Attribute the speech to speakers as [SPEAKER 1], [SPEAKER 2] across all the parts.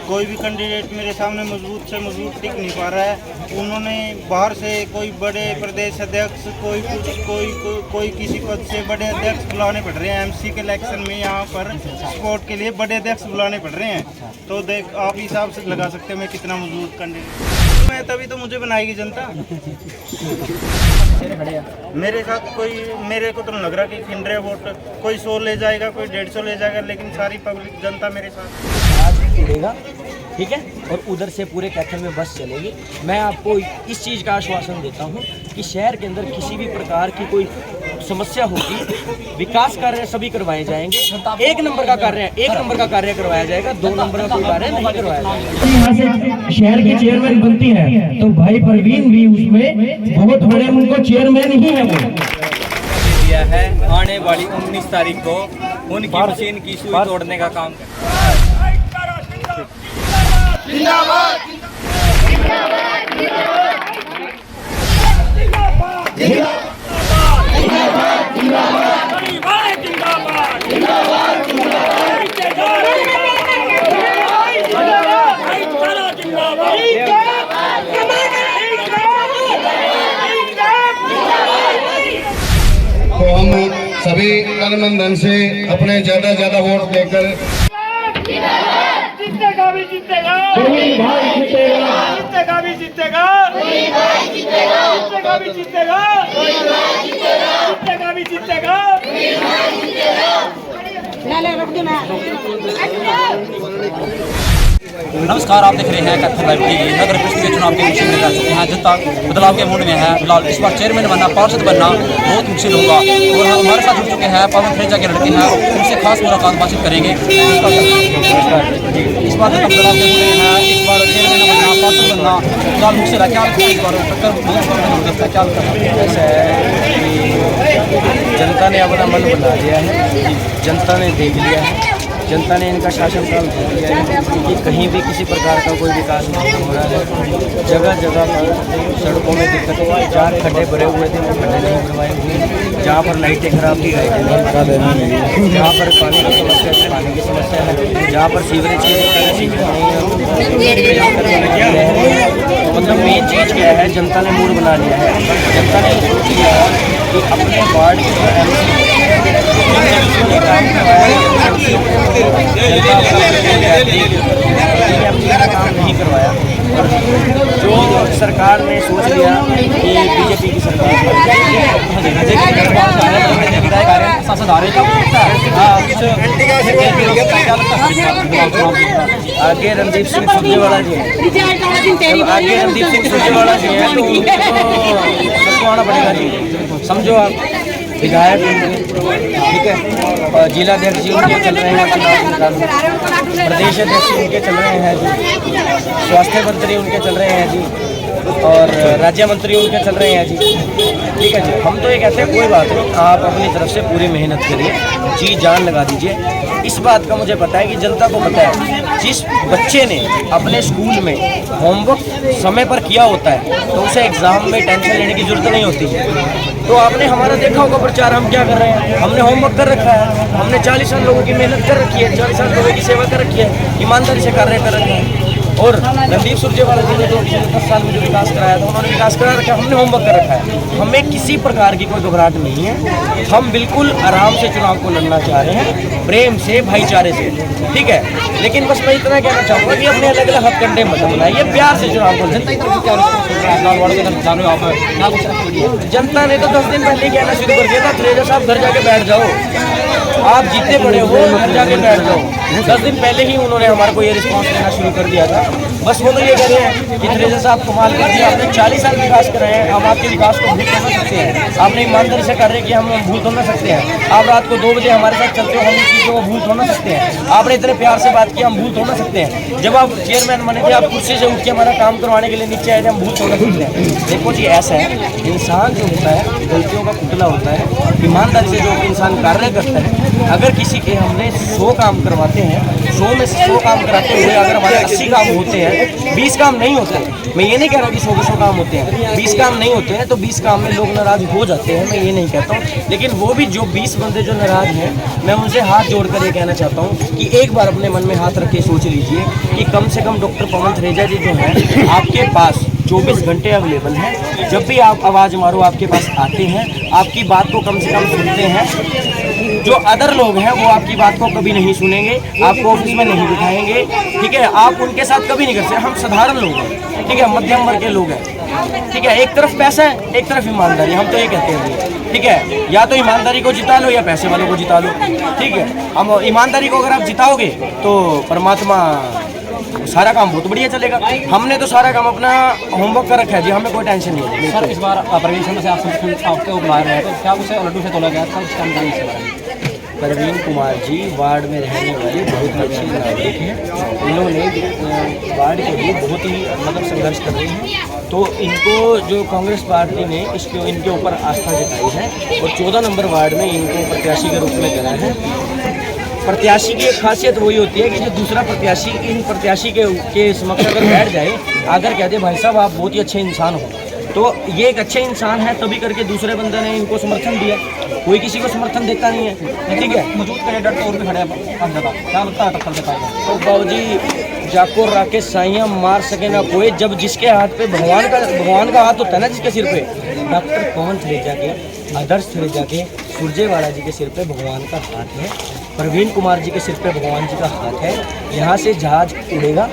[SPEAKER 1] कोई भी कैंडिडेट मेरे सामने मजबूत से मजबूत टिक नहीं पा रहा है। उन्होंने बाहर से कोई बड़े प्रदेश अध्यक्ष, कोई किसी पद से बड़े अध्यक्ष बुलाने पड़ रहे हैं। एमसी के इलेक्शन में यहाँ पर सपोर्ट के लिए बड़े अध्यक्ष बुलाने पड़ रहे हैं। तो देख आप हिसाब से लगा सकते हो मैं कितना मजबूत कैंडिडेट मैं, तभी तो मुझे बनाएगी जनता। मेरे साथ कोई, मेरे को तो लग रहा कि खिंड रहे वोट, कोई 100 ले जाएगा, कोई 150 ले जाएगा, लेकिन सारी पब्लिक जनता मेरे साथ
[SPEAKER 2] आज उड़ेगा, ठीक है, और उधर से पूरे कैथल में बस चलेगी। मैं आपको इस चीज़ का आश्वासन देता हूँ कि शहर के अंदर किसी भी प्रकार की कोई समस्या होगी, विकास कार्य सभी करवाए जाएंगे। एक नंबर का कार्य करवाया जाएगा, 2 नंबर का कोई कार्य नहीं करवाया जाएगा।
[SPEAKER 3] यहाँ से शहर की चेयरमैन बनती है तो भाई परवीन भी उसमें बहुत बड़े, उनको चेयरमैन ही है वो
[SPEAKER 4] दिया है। आने वाली 19 तारीख को उनकी मशीन की सुई तोड़ने का काम
[SPEAKER 5] तो हम सभी तन मन धन से अपने ज्यादा वोट देकर
[SPEAKER 6] जीतेगा भी जीतेगा, जीतेगा भी जीतेगा, जीतेगा भी जीतेगा, जीतेगा भी जीतेगा।
[SPEAKER 7] नमस्कार, आप देख रहे हैं कैथल लाइव टीवी। नगर परिषद के चुनाव के मुश्किल में जा चुके हैं, जनता बदलाव के मूड में है। फिलहाल इस बार चेयरमैन बनना, पार्षद बनना बहुत मुश्किल होगा और हमारे साथ जुड़ चुके हैं पवन फ्रेजा के लड़के हैं, उनसे खास मुलाकात बातचीत करेंगे। इस बार बदलाव के मूड में है, इस बार चेयरमैन बनना, पार्षद बनना फिलहाल मुश्किल है। क्या इस बार
[SPEAKER 2] ऐसा है कि जनता ने अपना मन बना लिया है, जनता ने देख लिया है, जनता ने इनका शासनकाल देख लिया है कि कहीं भी किसी प्रकार का कोई विकास नहीं हो रहा है। जगह जगह पर सड़कों में दिक्कत हुआ, जहाँ खड्डे भरे हुए थे वो खड्डे नहीं भरवाए हुए, जहाँ पर लाइटें खराब थी लाइटें नहीं भरा देनी, जहाँ पर पानी की समस्या है पानी की समस्या है, जहाँ पर सीवरेज की सीवरेज नहीं है। मतलब मेन चीज़ क्या है, जनता ने मूड बना लिया है। जनता ने सोच लिया है कि अपने वार्ड के जो एमसी ने काम करवाया काम नहीं करवाया, जो सरकार ने सोच लिया कि बीजेपी की सरकार आगे रणदीप सिंह सुरजेवाला जी हैं, आगे रणदीप सिंह सुरजेवाला जी हैं, तो सबको आना पड़ेगा जी। समझो आप विधायक, ठीक है, और जिलाध्यक्ष जी उनके चल रहे हैं, प्रदेश अध्यक्ष उनके चल रहे हैं जी, स्वास्थ्य मंत्री उनके चल रहे हैं जी, और राज्य मंत्री उनके चल रहे हैं जी, ठीक है जी। हम तो ये कहते हैं कोई बात नहीं, आप अपनी तरफ से पूरी मेहनत करिए, जी जान लगा दीजिए। इस बात का मुझे पता है कि जनता को पता है, जिस बच्चे ने अपने स्कूल में होमवर्क समय पर किया होता है तो उसे एग्ज़ाम में टेंशन लेने की जरूरत नहीं होती। तो आपने हमारा देखा होगा प्रचार, हम क्या कर रहे हैं, हमने होमवर्क कर रखा है, हमने 40 साल लोगों की मेहनत कर रखी है, 40 साल लोगों की सेवा कर रखी है, ईमानदारी से कार्य कर रखे हैं। और रणदीप सुरजेवाला जी ने जो 10 साल में जो विकास कराया था, उन्होंने विकास करा रखा है, हमने होमवर्क कर रखा है। हमें किसी प्रकार की कोई घबराहट नहीं है, हम बिल्कुल आराम से चुनाव को लड़ना चाह रहे हैं, प्रेम से, भाईचारे से, ठीक है। लेकिन बस मैं इतना कहना चाहूँगा कि अपने अलग अलग हथकंडे मत बनाइए, प्यार से चुनाव को लड़ना। जनता ने तो 10 दिन पहले कहना शुरू कर दिया था, फ्रेजा साहब घर जाके बैठ जाओ, आप जीते पड़े हो, घर जाके बैठ जाओ। 10 दिन पहले ही उन्होंने हमारे को ये रिस्पॉन्स देना शुरू कर दिया था। बस वो तो ये कह रहे हैं कि फ्रेजा साहब कमाल कर दिया, आपने 40 साल विकास कराए हैं, हम आपके विकास को भूल तो ना सकते हैं। आपने ईमानदारी से कर रहे हैं कि हम भूल तो ना सकते हैं। आप रात को 2 बजे हमारे साथ चलते हो, हम इस चीज़ को भूल तो ना सकते हैं। आपने इतने प्यार से बात की, हम भूल तो ना सकते हैं। जब आप चेयरमैन बने थे, आप कुर्सी से उठ के हमारा काम करवाने के लिए नीचे आए थे, हम भूल तो ना सकते हैं। देखो जी, ऐसा है, इंसान जो होता है गलतियों का पुतला होता है। ईमानदारी से जो इंसान कार्य करता है अगर किसी के हमने 100 काम करवाते हैं, 100 में से 100 काम कराते हुए अगर हमारे 80 काम होते हैं, 20 काम नहीं होते हैं, मैं ये नहीं कह रहा कि 100 के 100 काम होते हैं, 20 काम नहीं होते हैं तो 20 काम में लोग नाराज़ हो जाते हैं, मैं ये नहीं कहता हूँ। लेकिन वो भी जो 20 बंदे जो नाराज़ हैं, मैं उनसे हाथ जोड़ कर ये कहना चाहता हूँ कि एक बार अपने मन में हाथ रख के सोच लीजिए कि कम से कम डॉक्टर पवन थरेजा जी जो हैं आपके पास 24 घंटे अवेलेबल हैं। जब भी आप आवाज़ मारो आपके पास आते हैं, आपकी बात को कम से कम सुनते हैं। जो अदर लोग हैं वो आपकी बात को कभी नहीं सुनेंगे, आपको ऑफिस में नहीं बिठाएंगे, ठीक है, आप उनके साथ कभी नहीं कर सकते। हम साधारण लोग हैं, ठीक है, मध्यम वर्ग के लोग हैं, ठीक है, एक तरफ पैसा है एक तरफ ईमानदारी, हम तो ये कहते हैं, ठीक है, या तो ईमानदारी को जिता लो या पैसे वालों को जिता लो, ठीक है। हम ईमानदारी को अगर आप जिताओगे तो परमात्मा सारा काम बहुत बढ़िया चलेगा। हमने तो सारा काम अपना होमवर्क कर रखा है जी, हमें कोई टेंशन नहीं है।
[SPEAKER 7] सर इस बार परवीन शर्मा से आपको बुलाया गया तो क्या उसे लड्डू से तोला गया था, इसका अनुदान इसके बारे में?
[SPEAKER 2] परवीन कुमार जी वार्ड में रहने वाले बहुत ही अच्छे नागरिक हैं। इन्होंने वार्ड के लिए बहुत ही मतलब संघर्ष कर रहे हैं, तो इनको जो कांग्रेस पार्टी ने इनके ऊपर आस्था जताई है और 14 नंबर वार्ड में इनको प्रत्याशी के रूप में करा है। प्रत्याशी की एक खासियत वही होती है कि जो दूसरा प्रत्याशी इन प्रत्याशी के समक्ष अगर बैठ जाए, अगर कहते भाई साहब आप बहुत ही अच्छे इंसान हो, तो ये एक अच्छे इंसान है तभी करके दूसरे बंदे ने इनको समर्थन दिया। कोई किसी को समर्थन देता नहीं है, ठीक है।
[SPEAKER 7] मौजूद कैंडिडेट तो और भी खड़े हैं, क्या लगता है टक्कर दे पाएगा?
[SPEAKER 2] तो बाबूजी जाको राके साइयाँ मार सके ना कोई, जब जिसके हाथ पे भगवान का हाथ होता है ना, जिसके सिर पे डॉक्टर पवन थरेजा के, आदर्श थरेजा के, सुरजेवाला जी के सिर पे भगवान का हाथ है, परवीन कुमार जी के सिर पे भगवान जी का हाथ है। यहाँ से जहाज उड़ेगा,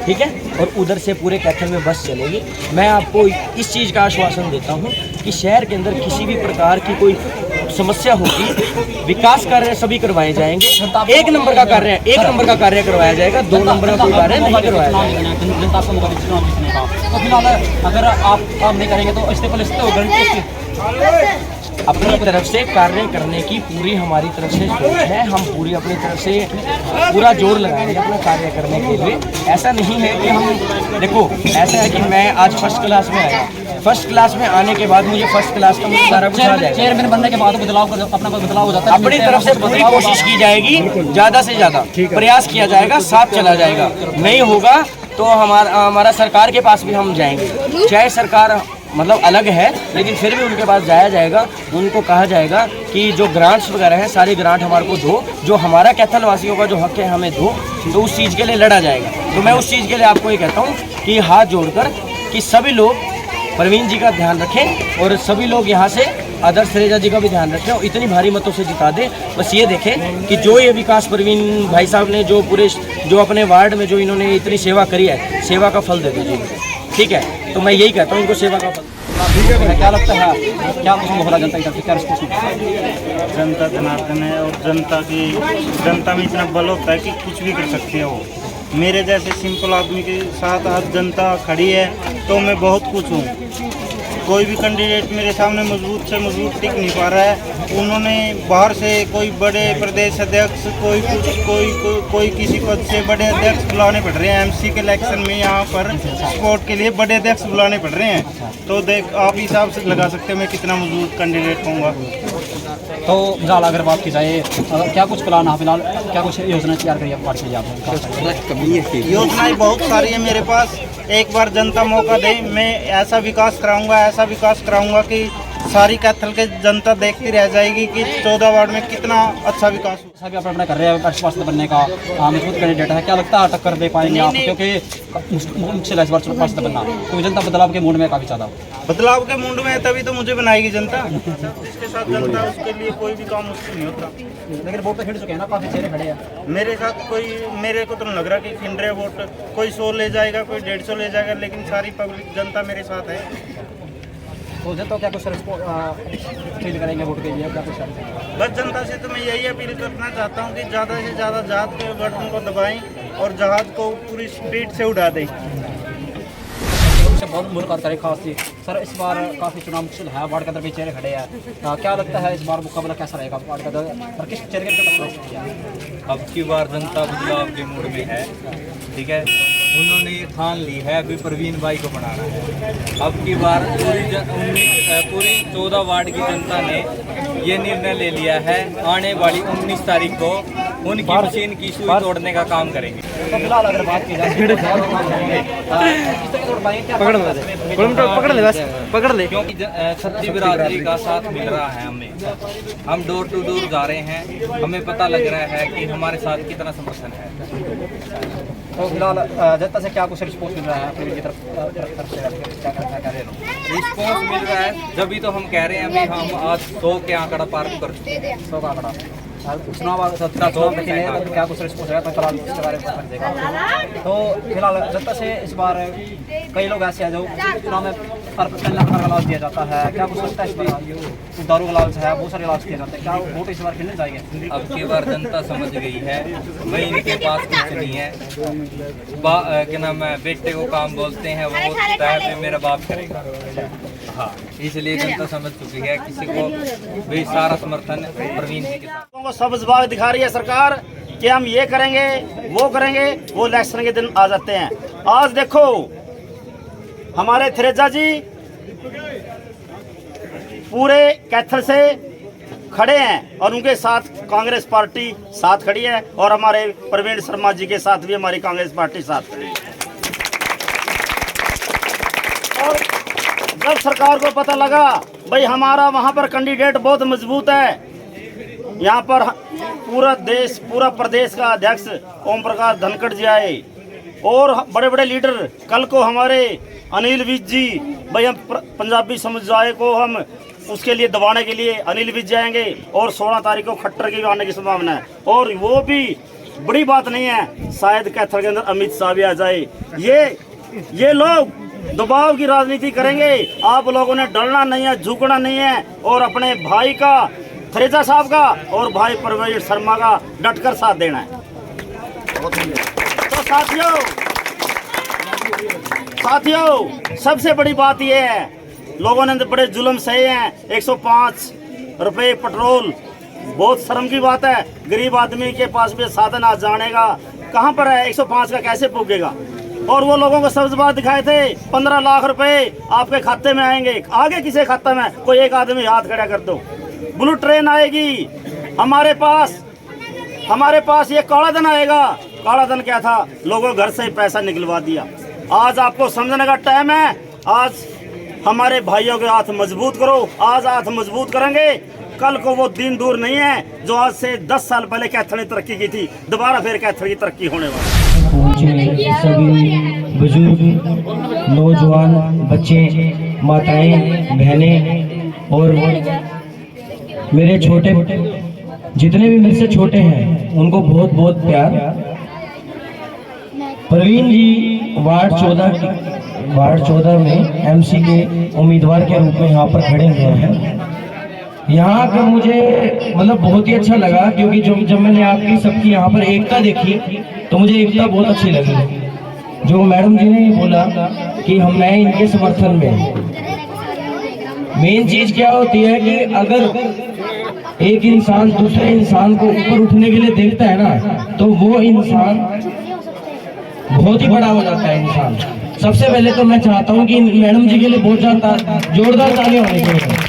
[SPEAKER 2] ठीक है, और उधर से पूरे कैथल में बस चलेगी। मैं आपको इस चीज़ का आश्वासन देता हूँ कि शहर के अंदर किसी भी प्रकार की कोई समस्या होगी, विकास कार्य सभी करवाए जाएंगे। एक नंबर का कार्य करवाया जाएगा, 2 नंबर का कोई कार्य नहीं करवाया जाएगा।
[SPEAKER 7] जनता आपको मौका चुनाव जीतने का, तो फिलहाल अगर आप काम नहीं करेंगे तो इस्तीफा हो गारंटी
[SPEAKER 2] अपनी तरफ से कार्य करने की पूरी हमारी तरफ से सोच है। हम पूरी अपनी तरफ से पूरा जोर लगाएंगे अपना कार्य करने के लिए। ऐसा नहीं है कि हम देखो, ऐसा है कि मैं आज फर्स्ट क्लास में आया, फर्स्ट क्लास में आने के बाद मुझे फर्स्ट क्लास का मुझे सारा कुछ आ जाएगा।
[SPEAKER 7] चेयरमैन बनने के बाद अपना बदलाव हो जाता है,
[SPEAKER 2] अपनी तरफ से पूरी कोशिश की जाएगी, ज़्यादा से ज़्यादा प्रयास किया जाएगा, साथ चला जाएगा। नहीं होगा तो हमारा सरकार के पास भी हम जाएंगे, चाहे सरकार मतलब अलग है लेकिन फिर भी उनके पास जाया जाएगा। उनको कहा जाएगा कि जो ग्रांट्स वगैरह हैं सारे ग्रांट हमारे को दो, जो हमारा कैथल वासियों का जो हक है हमें दो, तो उस चीज़ के लिए लड़ा जाएगा। तो मैं उस चीज़ के लिए आपको ये कहता हूँ कि हाथ जोड़कर कि सभी लोग परवीन जी का ध्यान रखें और सभी लोग यहाँ से आदर्श थरेजा जी का भी ध्यान रखें और इतनी भारी मतों से जिता दें। बस ये देखें कि जो ये विकास परवीन भाई साहब ने जो अपने वार्ड में जो इन्होंने इतनी सेवा करी है, सेवा का फल दे दीजिए, ठीक है। तो मैं यही कहता हूँ इनको सेवा का फल।
[SPEAKER 7] क्या लगता है, क्या कुछ मोहरा जनता की तरफ से क्या रिस्पॉन्स?
[SPEAKER 1] जनता जनार्दन है और जनता में इतना बल होता है कि कुछ भी कर सकती है वो। मेरे जैसे सिंपल आदमी के साथ आज जनता खड़ी है तो मैं बहुत खुश हूँ। कोई भी कैंडिडेट मेरे सामने मजबूत से मजबूत टिक नहीं पा रहा है। उन्होंने बाहर से कोई बड़े प्रदेश अध्यक्ष, कोई किसी पद से बड़े अध्यक्ष बुलाने पड़ रहे हैं। एमसी के इलेक्शन में यहाँ पर सपोर्ट के लिए बड़े अध्यक्ष बुलाने पड़ रहे हैं। तो देख आप हिसाब से लगा सकते हैं मैं कितना मजबूत कैंडिडेट होऊंगा।
[SPEAKER 7] तो फिलहाल अगर बात की जाए क्या कुछ प्लान है, फिलहाल क्या कुछ योजना तैयार करी है पार्टी आप?
[SPEAKER 1] योजनाएं बहुत सारी है मेरे पास। एक बार जनता मौका दे, मैं ऐसा विकास कराऊंगा कि सारी कैथल के जनता देखती रह जाएगी कि 14 वार्ड में कितना अच्छा विकास हुआ।
[SPEAKER 7] सभी अपना कर रहे हैं पार्षद बनने का मजबूत कैंडिडेट है, क्या लगता है टक्कर दे पाएंगे आप? क्योंकि मुश्किल है इस बार पार्षद बनना, तो जनता बदलाव के मूड में काफ़ी ज़्यादा
[SPEAKER 1] बदलाव के मूड में है, तभी तो मुझे बनाएगी जनता। इसके साथ जनता, उसके लिए कोई भी काम मुश्किल नहीं होता।
[SPEAKER 7] लेकिन वोट तो खेल चुके हैं ना, काफ़ी चेहरे खड़े हैं
[SPEAKER 1] मेरे साथ। मेरे को तो नहीं लग रहा कि खिंड रहे वोट, कोई 100 ले जाएगा, कोई 150 ले जाएगा, लेकिन सारी पब्लिक जनता मेरे साथ है।
[SPEAKER 7] तो जनता क्या कुछ फील करेंगे वोट के लिए, क्या कुछ?
[SPEAKER 1] बस जनता से तो मैं यही अपील करना चाहता हूँ कि ज़्यादा से ज़्यादा जहाज के बटन को दबाएं और जहाज को पूरी स्पीड से उड़ा दें।
[SPEAKER 7] बहुत मुलाकात करें खास थी सर, इस बार काफ़ी चुनाव मुश्किल है, वार्ड के अंदर भी चेहरे खड़े हैं, क्या लगता है इस बार मुकाबला कैसा रहेगा वार्ड का और किस चेहरे के?
[SPEAKER 4] अब की बार जनता बदलाव के मूड में है, ठीक है। उन्होंने ये ठान ली है अभी प्रवीण भाई को बनाना है। अब की बार पूरी 14 वार्ड की जनता ने ये निर्णय ले लिया है, आने वाली 19 तारीख को उनकी मशीन की सुई तोड़ने का काम करेंगे।
[SPEAKER 2] तो फिलहाल अगर बात की जाए पकड़ ले
[SPEAKER 4] क्योंकि छत्ती बिरादरी का साथ मिल रहा है हमें, हम डोर टू डोर जा रहे हैं, हमें पता लग रहा है कि हमारे साथ कितना समर्थन है।
[SPEAKER 2] तो फिलहाल जनता से क्या कुछ रिस्पॉन्स मिल रहा है आपकी की तरफ से, क्या कर रहे हैं
[SPEAKER 4] रिस्पॉन्स मिल रहा है, जब तो हम कह रहे हैं अभी हम आज 100 के आंकड़ा पार कर चुके हैं।
[SPEAKER 2] 100 का आंकड़ा चुनाव देखेंगे तो क्या कुछ रिस्पॉन्स है, तो फिलहाल इसके बारे में पता देगा। तो फिलहाल जनता से इस बार कई लोग ऐसे हैं जो चुनाव में का इलाज दिया जाता है, क्या कुछ सोचता है इस बार? दारू का इलाज है, बहुत सारे इलाज किए जाते हैं, क्या वोट इस बार कितने जाएंगे?
[SPEAKER 4] अब की बार जनता समझ गई है भाई इनके पास कुछ नहीं है, क्या नाम है, बेटे को काम बोलते हैं, वो बोलता है मेरा बाप करेगा। हाँ, इसलिए जनता समझ चुकी है, किसी को भी सारा समर्थन प्रवीण जी के साथ।
[SPEAKER 6] सब्ज बाग दिखा रही है सरकार कि हम ये करेंगे वो करेंगे, वो इलेक्शन के दिन आ जाते हैं। आज देखो हमारे थ्रेजा जी पूरे कैथल से खड़े हैं और उनके साथ कांग्रेस पार्टी साथ खड़ी है, और हमारे प्रवीण शर्मा जी के साथ भी हमारी कांग्रेस पार्टी साथ खड़ी है। और जब सरकार को पता लगा भाई हमारा वहाँ पर कैंडिडेट बहुत मजबूत है, यहाँ पर पूरा देश पूरा प्रदेश का अध्यक्ष ओम प्रकाश धनखड़ जी आए और बड़े बड़े लीडर, कल को हमारे अनिल विज जी, भाई हम पंजाबी समुदाय को हम उसके लिए दबाने के लिए अनिल विज जाएंगे, और 16 तारीख को खट्टर की भी आने की संभावना है, और वो भी बड़ी बात नहीं है, शायद कैथल के अंदर अमित शाह भी आ जाए। ये लोग दबाव की राजनीति करेंगे, आप लोगों ने डरना नहीं है, झुकना नहीं है, और अपने भाई का थ्रेजा साहब का और भाई प्रवीण शर्मा का डटकर साथ देना है। तो साथियों सबसे बड़ी बात यह है, लोगों ने बड़े जुल्म सहे हैं, 105 रुपए पेट्रोल, बहुत शर्म की बात है। गरीब आदमी के पास भी साधन आज जाने का कहाँ पर है, 105 का कैसे पूगेगा? और वो लोगों को सब्ज बात दिखाए थे 15 लाख रुपए आपके खाते में आएंगे, आगे किसे खाता में? कोई एक आदमी हाथ खड़ा कर दो। ब्लू ट्रेन आएगी हमारे पास ये काला धन आएगा। काला धन क्या था? लोगों घर से पैसा निकलवा दिया। आज आपको समझने का टाइम है, आज हमारे भाइयों के हाथ मजबूत करो, आज हाथ मजबूत करेंगे, कल को वो दिन दूर नहीं है जो आज से 10 साल पहले कैथल ने तरक्की की थी, दोबारा फिर कैथल की तरक्की होने वाली।
[SPEAKER 3] पहुंचे सभी बुजुर्ग, नौजवान, बच्चे, माताएं, बहनें और मेरे छोटे जितने भी मेरे से छोटे हैं उनको बहुत बहुत प्यार। प्रवीण जी वार्ड 14 में एमसी के उम्मीदवार के रूप में यहाँ पर खड़े हुए हैं। यहाँ का मुझे मतलब बहुत ही अच्छा लगा, क्योंकि जब मैंने आपकी सबकी यहाँ पर एकता देखी तो मुझे एकता बहुत अच्छी लगी। जो मैडम जी ने बोला कि मैं इनके समर्थन में, मेन चीज क्या होती है कि अगर एक इंसान दूसरे इंसान को ऊपर उठने के लिए देखता है ना, तो वो इंसान बहुत ही बड़ा हो जाता है इंसान। सबसे पहले तो मैं चाहता हूं कि मैडम जी के लिए बहुत ज्यादा जोरदार तालियां होनी चाहिए।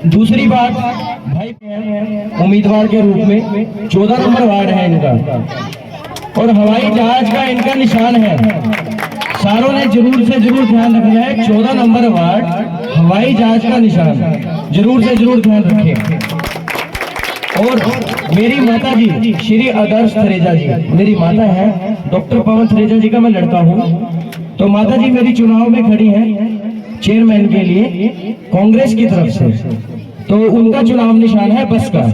[SPEAKER 3] दूसरी बात, भाई उम्मीदवार के रूप में 14 नंबर वार्ड है इनका, और हवाई जहाज का इनका निशान है। सारों ने जरूर से जरूर ध्यान रखना है, 14 नंबर वार्ड हवाई जहाज का निशान, जरूर से जरूर ध्यान रखें। और मेरी माता जी श्री आदर्श थ्रेजा जी, मेरी माता है डॉक्टर पवन थ्रेजा जी का मैं लड़का हूँ। तो माता जी मेरी चुनाव में खड़ी हैं चेयरमैन के लिए कांग्रेस की तरफ से, तो उनका चुनाव निशान है बस का।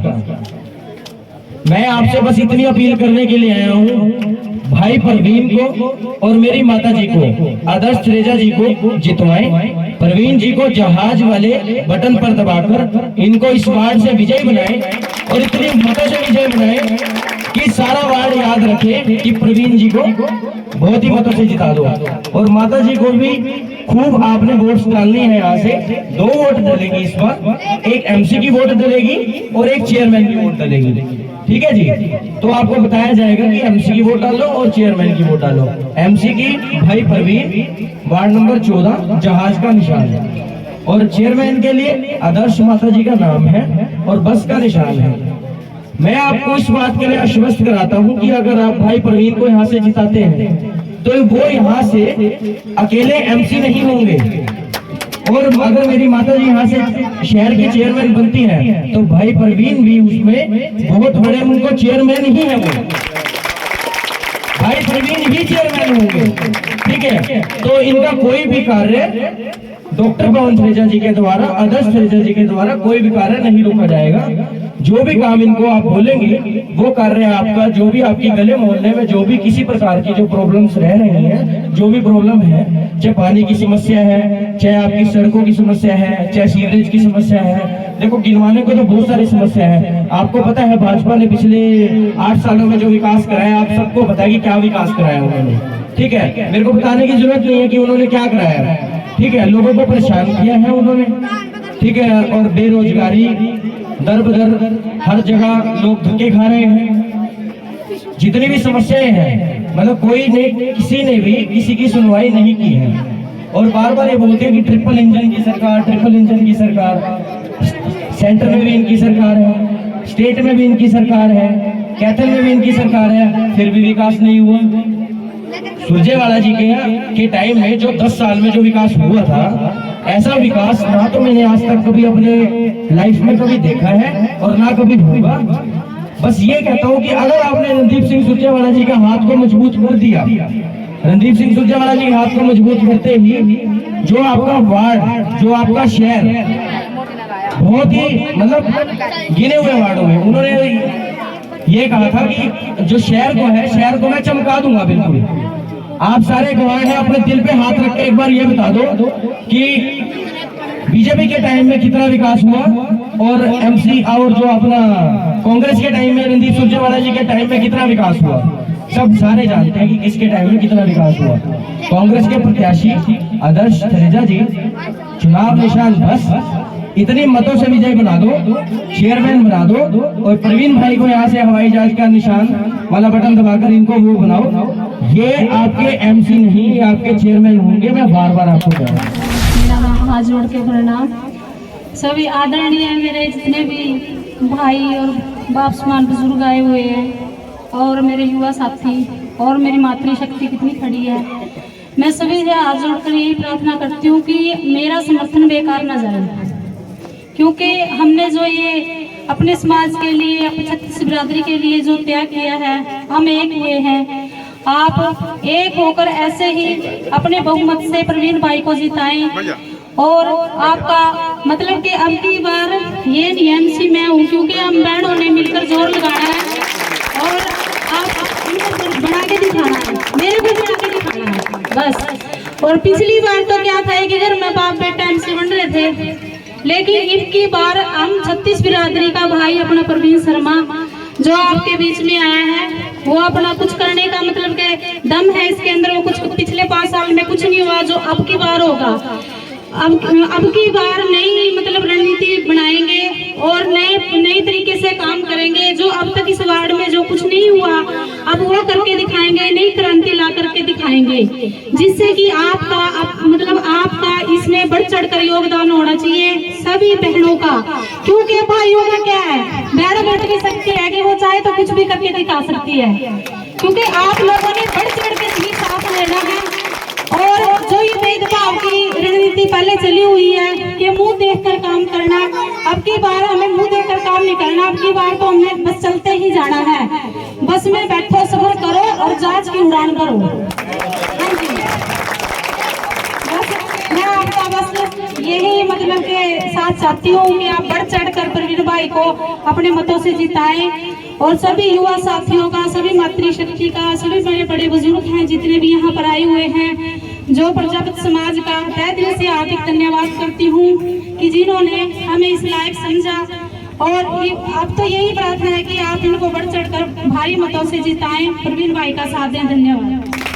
[SPEAKER 3] मैं आपसे बस इतनी अपील करने के लिए आया हूँ, भाई प्रवीण को और मेरी माता जी को, आदर्श थ्रेजा जी को जितवाएं, प्रवीण जी को जहाज वाले बटन पर दबाकर इनको इस वार्ड से विजयी बनाएं, और इतनी मतों से विजय बनाएं कि सारा वार्ड याद रखे कि प्रवीण जी को बहुत ही मतों से जिता दो। और माता जी को भी खूब आपने वोट डालनी है। यहाँ से 2 वोट डलेगी इस बार, एक एमसी की वोट डलेगी और एक चेयरमैन की वोट डलेगी। ठीक है जी। तो आपको बताया जाएगा कि एमसी की वोट डालो और चेयरमैन की वोट डालो। एमसी की भाई प्रवीण, वार्ड नंबर 14, जहाज का निशान, और चेयरमैन के लिए आदर्श माता जी का नाम है और बस का निशान है। मैं आपको इस बात के लिए आश्वस्त कराता हूं कि अगर आप भाई प्रवीण को यहाँ से जिताते हैं तो वो यहाँ से अकेले एमसी नहीं होंगे, और अगर मेरी माता जी यहाँ से शहर की चेयरमैन बनती है तो भाई प्रवीण भी उसमें बहुत बड़े, उनको चेयरमैन ही है वो, भाई प्रवीण ही चेयरमैन होंगे। ठीक है, तो इनका कोई भी कार्य डॉक्टर पवन थरेजा जी के द्वारा, आदर्श थरेजा जी के द्वारा कोई भी कार्य नहीं रोका जाएगा। जो भी काम इनको आप बोलेंगे वो कार्य आपका, जो भी आपकी गले मोहल्ले में जो भी किसी प्रकार की जो प्रॉब्लम्स रह रही हैं, जो भी प्रॉब्लम है, चाहे पानी की समस्या है, चाहे आपकी सड़कों की समस्या है, चाहे सीवरेज की समस्या है, देखो गिनवाने को तो बहुत सारी समस्या है। आपको पता है भाजपा ने पिछले 8 सालों में जो विकास कराया, आप सबको पता है कि क्या विकास कराया उन्होंने। ठीक है, मेरे को बताने की जरूरत नहीं है कि उन्होंने क्या कराया। ठीक है, लोगों को परेशान किया है उन्होंने। ठीक है, और बेरोजगारी दर बदर हर जगह लोग धक्के खा रहे हैं। जितनी भी समस्याएं हैं, मतलब कोई ने, किसी ने भी किसी की सुनवाई नहीं की है। और बार बार ये बोलते हैं कि ट्रिपल इंजन की सरकार, ट्रिपल इंजन की सरकार, सेंटर में भी इनकी सरकार है, स्टेट में भी इनकी सरकार है, कैथल में भी इनकी सरकार है, फिर भी विकास नहीं हुआ। सुरजेवाला जी के टाइम में जो 10 साल में जो विकास हुआ था, ऐसा विकास ना तो मैंने आज तक कभी अपने लाइफ में कभी देखा है और ना कभी होगा। बस ये कहता हूँ कि अगर आपने रणदीप सिंह सुरजेवाला जी का हाथ को मजबूत कर दिया, रणदीप सिंह सुरजेवाला जी के हाथ को मजबूत करते ही जो आपका वार्ड, जो आपका शहर, बहुत ही मतलब गिने हुए वार्डों में उन्होंने ये कहा था कि जो शहर को है, शहर को मैं चमका दूंगा बिल्कुल। आप सारे गवाह हैं, अपने दिल पे हाथ रख के एक बार ये बता दो कि बीजेपी के टाइम में कितना विकास हुआ और एमसी और जो अपना कांग्रेस के टाइम में रणदीप सुरजेवाला जी के टाइम में कितना विकास हुआ। सब सारे जानते हैं कि किसके टाइम में कितना विकास हुआ। कांग्रेस के प्रत्याशी आदर्श थरेजा जी, चुनाव निशान बस, इतनी मतों से विजय बना दो, चेयरमैन बना दो, और प्रवीण भाई को यहाँ से हवाई जहाज का निशान वाला बटन दबाकर इनको वो बनाओ। ये आपके एमसी नहीं, ये आपके चेयरमैन होंगे। मैं बार बार आपको कह रहा हूँ।
[SPEAKER 8] मेरा नाम हाथ जोड़ के प्रणाम। सभी आदरणीय मेरे जितने भी भाई और बाप समान बुजुर्ग आए हुए हैं, और मेरे युवा साथी, और मेरी मातृशक्ति कितनी खड़ी है, मैं सभी से हाथ जोड़कर यही प्रार्थना करती हूँ कि मेरा समर्थन बेकार न जाए, क्योंकि हमने जो ये अपने समाज के लिए, अपनी छत्तीस बिरादरी के लिए जो त्याग किया है, हम एक हुए हैं। आप एक होकर ऐसे ही अपने बहुमत से प्रवीण भाई को जिताएं, और आपका मतलब कि अब की बार ये एमसी मैं हूँ, क्योंकि हम बहनों ने मिलकर जोर लगाना है, और आप इनको बना के दिखाना है, मेरे को बना के दिखाना है बस। और पिछली बार तो क्या था कि घर में बाप बेटा एमसी बन रहे थे, लेकिन इनकी बार हम छत्तीस बिरादरी का भाई अपना प्रवीण शर्मा जो आपके बीच में आया है, वो अपना कुछ करने का मतलब के दम है इसके अंदर। वो कुछ पिछले 5 साल में कुछ नहीं हुआ, जो अब की बार होगा। अब की बार नई मतलब रणनीति बनाएंगे और नए तरीके से काम करेंगे। जो अब तक इस वार्ड में जो कुछ नहीं हुआ, अब वो करके दिखाएंगे, नई क्रांति ला करके दिखाएंगे, जिससे कि आपका इसमें बढ़ चढ़कर योगदान होना चाहिए सभी बहनों का। क्योंकि भाइयों का क्या है, बहन बैठ भी सकती है कि वो चाहे तो कुछ भी करके दिखा सकती है, क्योंकि आप लोगों ने बढ़ चढ़ के भी साथ लेना है। और जो ये भेदभाव की रणनीति पहले चली हुई है कि मुंह देखकर काम करना, अब की बार हमें मुंह देखकर काम नहीं करना। अब की बार तो हमने बस चलते ही जाना है, बस में बैठो, सफर करो और जहाज की उड़ान करो। हाँ जी, बस मैं आपका बस यही मतलब के साथ चाहती हूँ कि आप बढ़ चढ़ कर प्रवीण भाई को अपने मतों से जिताएं, और सभी युवा साथियों का, सभी मातृशक्ति का, सभी बड़े बड़े बुजुर्ग हैं जितने भी यहाँ पर आए हुए हैं, जो प्रजापति समाज का तहे दिल से हार्दिक धन्यवाद करती हूँ कि जिन्होंने हमें इस लायक समझा। और अब तो यही प्रार्थना है कि आप इनको बढ़ चढ़कर भारी मतों से जिताएं, प्रवीण भाई का साथ दें। धन्यवाद।